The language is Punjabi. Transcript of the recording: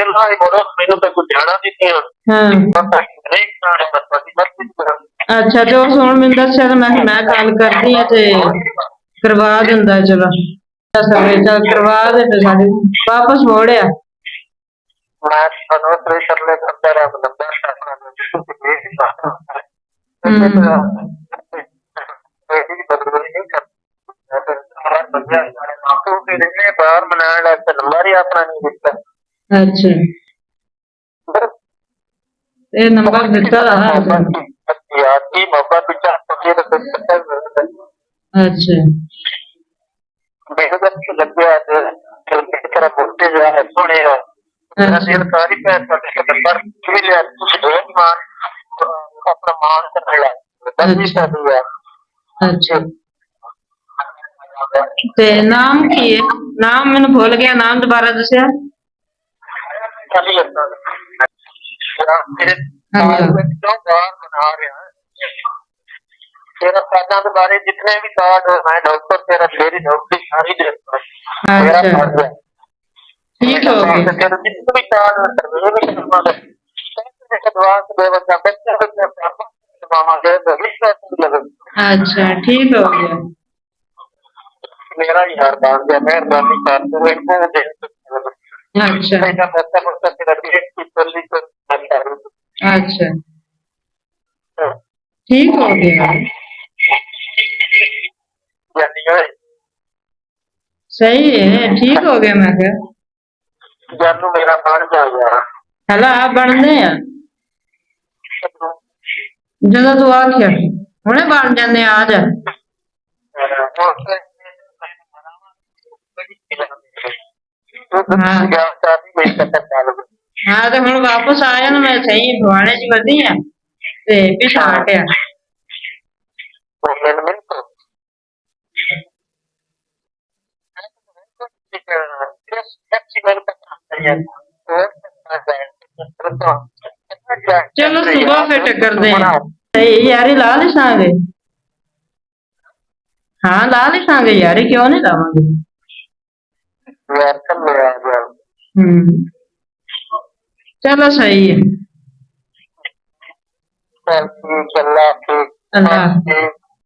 ਵੇਲਾ ਹੀ ਬੜਾ ਮੈਨੂੰ ਤਾਂ ਕੋਈ ਜਾਣਾ ਨਹੀਂ ਹਾਂ ਨਹੀਂ ਖਾਣੇ ਬਸ ਮਰਜ਼ੀ ਕਰਾਂ। ਅੱਛਾ ਤੇ ਉਸ ਹੁਣ ਮੈਨੂੰ ਦੱਸਿਆ ਤੇ ਮੈਂ ਗੱਲ ਕਰਦੀ ਆ ਤੇ ਕਰਵਾ ਦਿੰਦਾ ਚਲੋ ਚੱਲ ਕਰਵਾ ਦੇ ਤੇ ਸਾਡੇ ਵਾਪਸ ਮੋੜਿਆ ਮੈਂ ਤੁਹਾਨੂੰ ਪ੍ਰੈਸ਼ਰ ਲੈ ਕਰਦਾ ਰਿਹਾ ਨੰਬਰ ਆਪਣਾ ਬਾਹਰ ਮਨਾਉਣ ਵਾਸਤੇ ਨੰਬਰ ਹੀ ਆਪਣਾ ਨਹੀਂ ਦਿੱਤਾ। ਅੱਛਾ ਇਹ ਨੰਬਰ ਦਿੱਤਾ ਦਾ ਕੀ ਮੌਕਾ ਪਿੱਛਾ ਅੱਛਾ ਮੈਨੂੰ ਤਾਂ ਲੱਗਿਆ ਤਰ੍ਹਾਂ ਬੋਲਤੇ ਜਾ ਸੁਣੇ ਦਿਲ ਸਾਰੀ ਪੈਰ ਨੰਬਰ ਵੀ ਲਿਆ ਤੁਸੀਂ ਬਹੁਤ ਮਾਨ ਆਪਣਾ ਮਾਨ ਕਰ ਅੱਛਾ ਤੇ ਨਾਮ ਕੀ ਹੈ? ਨਾਮ ਮੈਨੂੰ ਭੁੱਲ ਗਿਆ, ਨਾਮ ਦੁਬਾਰਾ ਦੱਸਿਆ। ਬਣਾ ਰਿਹਾ ਤੇਰਾ ਕਾਰਡਾਂ ਦੇ ਬਾਰੇ ਜਿਤਨੇ ਵੀ ਕਾਰਡ ਮੈਂ ਡਾਕਟਰ ਤੇਰਾ ਮੇਰੀ ਡਾਕਟਰੀ ਸਾਰੀ ਦੇ ਠੀਕ ਹੋ ਗਿਆ ਜਿਤਨੇ ਵੀ ਕਾਰਡ ਅੱਛਾ ਠੀਕ ਹੋ ਗਿਆ ਮੇਰਾ ਯਾਰ ਬਣ ਗਿਆ ਮਿਹਰਬਾਨੀ ਕਰ ਤੂੰ ਇਹਨੂੰ ਦੇ ਅੱਛਾ ਅੱਛਾ ਠੀਕ ਹੋ ਗਿਆ सही है ठीक हो गया मैं क्या मेरा बन जाएगा हला बनने हैं ਜਦੋਂ ਤੂੰ ਆਖਿਆ ਹੁਣੇ ਬਣ ਜਾਂਦੇ ਆ ਜਾ ਹਾਂ ਤੇ ਹੁਣ ਵਾਪਸ ਆ ਜਾਣਾ ਮੈਂ ਸਹੀ ਭਵਾਨੇ ਚ ਵਧੀ ਆ ਤੇ ਪਿਛਾ ਹਟਿਆ चलो सुबह फिर टकरते हैं सही यारी ला लिसांगे हाँ ला लिसांगे यारी क्यों नहीं लावांगे चलो सही है अल्लाह